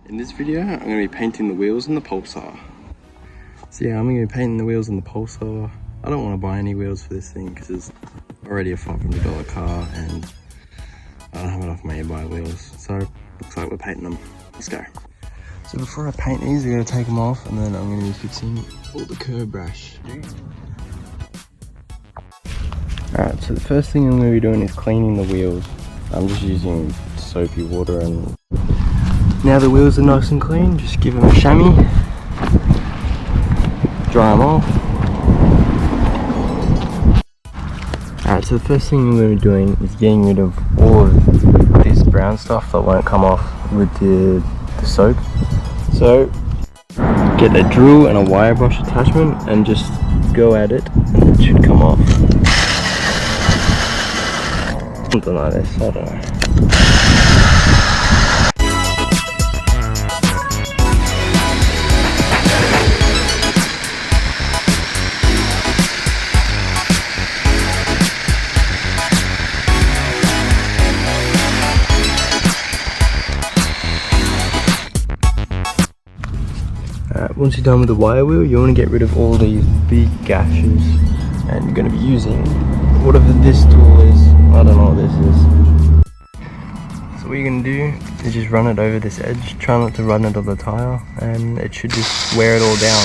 In this video, I'm going to be painting the wheels on the Pulsar. So yeah, I'm going to be painting the wheels on the Pulsar. I don't want to buy any wheels for this thing because it's already a $500 car and I don't have enough money to buy wheels. So looks like we're painting them. Let's go. So before I paint these, I'm going to take them off and then I'm going to be fixing all the curb rash. Alright, so the first thing I'm going to be doing is cleaning the wheels. I'm just using soapy water, and now the wheels are nice and clean, just give them a chamois, dry them off. Alright, so the first thing I'm going to be doing is getting rid of all of this brown stuff that won't come off with the soap. So get a drill and a wire brush attachment and just go at it and it should come off. Something like this, I don't know. Alright, once you're done with the wire wheel, you want to get rid of all these big gashes, and you're going to be using whatever this tool is. I don't know what this is. So what you're going to do is just run it over this edge, try not to run it on the tire, and it should just wear it all down.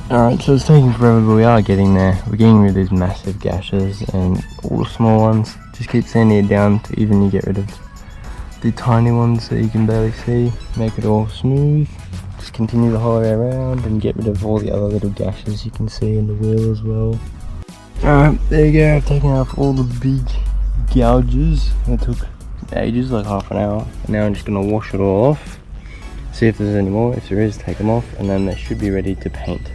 Alright, so it's taking forever, but we are getting there. We're getting rid of these massive gashes and all the small ones. Just keep sanding it down to evenly get rid of the tiny ones that you can barely see. Make it all smooth. Just continue the whole way around and get rid of all the other little gashes you can see in the wheel as well. Alright, there you go. I've taken off all the big gouges. It took ages, like half an hour. And now I'm just going to wash it all off. See if there's any more. If there is, take them off, and then they should be ready to paint.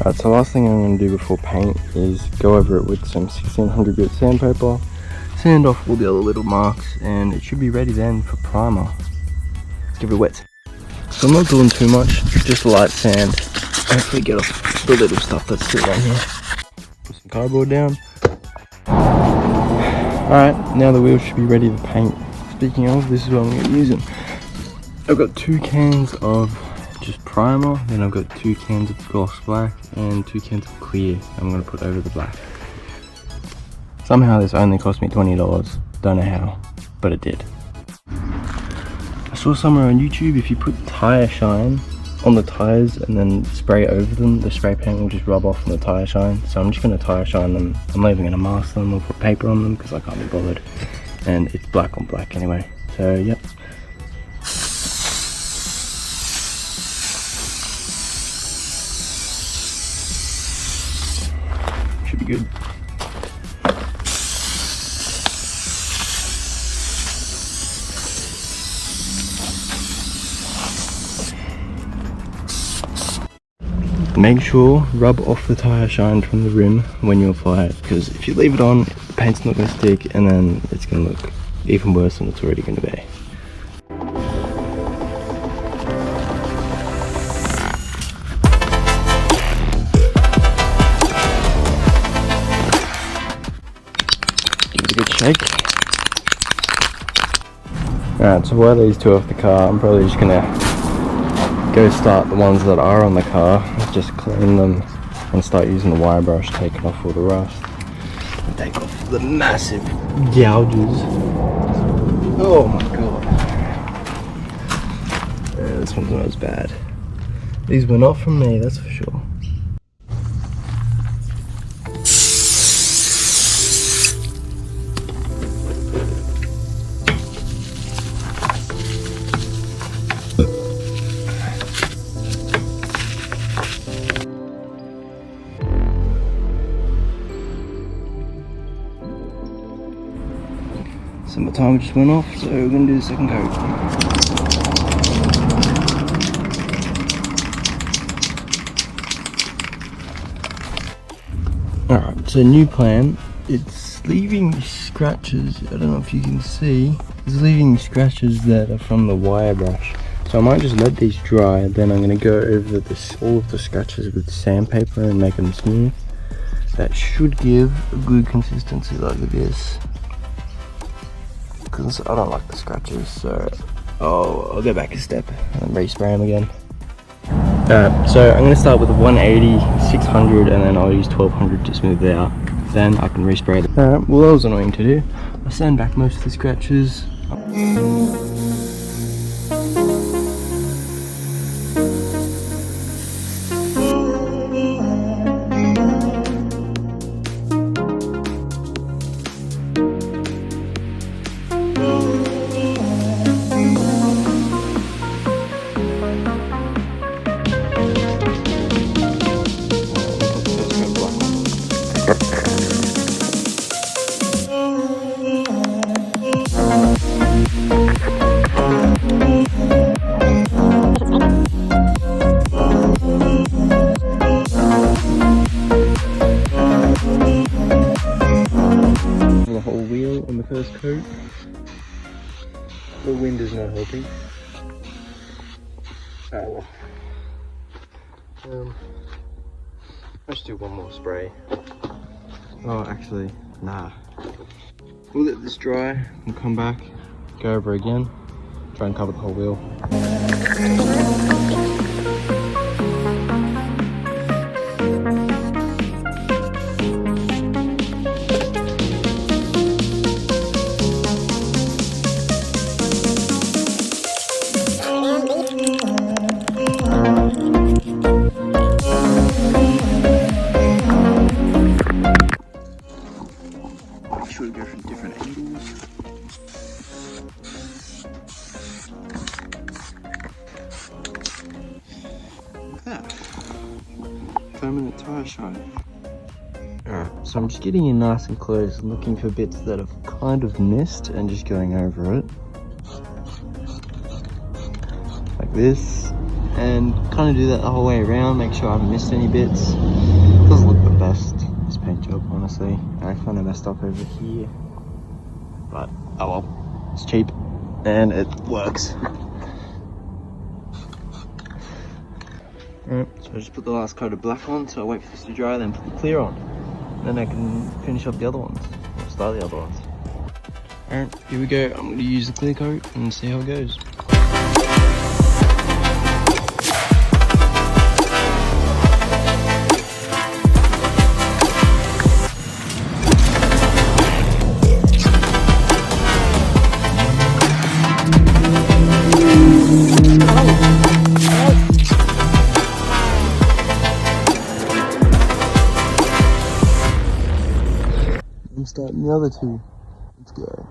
Alright, so last thing I'm going to do before paint is go over it with some 1600 grit sandpaper, sand off all the other little marks, and it should be ready then for primer. Let's give it a wet. So I'm not doing too much, just light sand. Hopefully get off the little stuff that's still on here. Put some cardboard down. Alright, now the wheels should be ready to paint. Speaking of, this is what I'm going to be using. I've got 2 cans of just primer, then I've got 2 cans of gloss black and 2 cans of clear I'm going to put over the black. Somehow this only cost me $20, don't know how, but it did. I saw somewhere on YouTube if you put tire shine on the tires and then spray over them, the spray paint will just rub off on the tire shine. So I'm just going to tire shine them. I'm not even going to mask them or put paper on them because I can't be bothered, and it's black on black anyway, so yep. Should be good. Make sure rub off the tire shine from the rim when you apply it, because if you leave it on, the paint's not going to stick and then it's going to look even worse than it's already going to be. Good shake. Alright, so while these 2 off the car, I'm probably just gonna go start the ones that are on the car, just clean them and start using the wire brush, taking off all the rust and take off the massive gouges. Oh my god. Yeah, this one's not as bad. These were not from me, that's for sure. So my timer just went off, so we're going to do the second coat. Alright, so new plan. It's leaving scratches, I don't know if you can see, it's leaving scratches that are from the wire brush. So I might just let these dry, then I'm going to go over all of the scratches with sandpaper and make them smooth. That should give a good consistency like this. Because I don't like the scratches, so I'll go back a step and respray them again. Alright, so I'm going to start with 180, 600, and then I'll use 1200 to smooth it out. Then I can respray them. Alright, well that was annoying to do. I sand back most of the scratches. The whole wheel on the first coat. The wind is not helping. Oh well. Let's do one more spray. Oh, actually, nah. We'll let this dry and come back, go over again, try and cover the whole wheel. Should go from different angles. Look at that. Permanent tire shine. Alright, so I'm just getting in nice and close, looking for bits that have kind of missed and just going over it. Like this. And kind of do that the whole way around, make sure I haven't missed any bits. It doesn't look the best, this paint job, honestly. I kind of messed up over here. But, oh well, it's cheap and it works. Alright, so I just put the last coat of black on, so I wait for this to dry, then put the clear on. Then I can finish up the other ones, or start the other ones. Alright, here we go. I'm going to use the clear coat and see how it goes. I'm starting the other two. Let's go.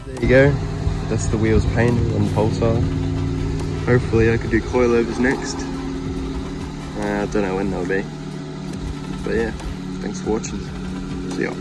There you go, that's the wheels painted on Pulsar. Hopefully I could do coilovers next. I don't know when they'll be. But yeah, thanks for watching. See ya.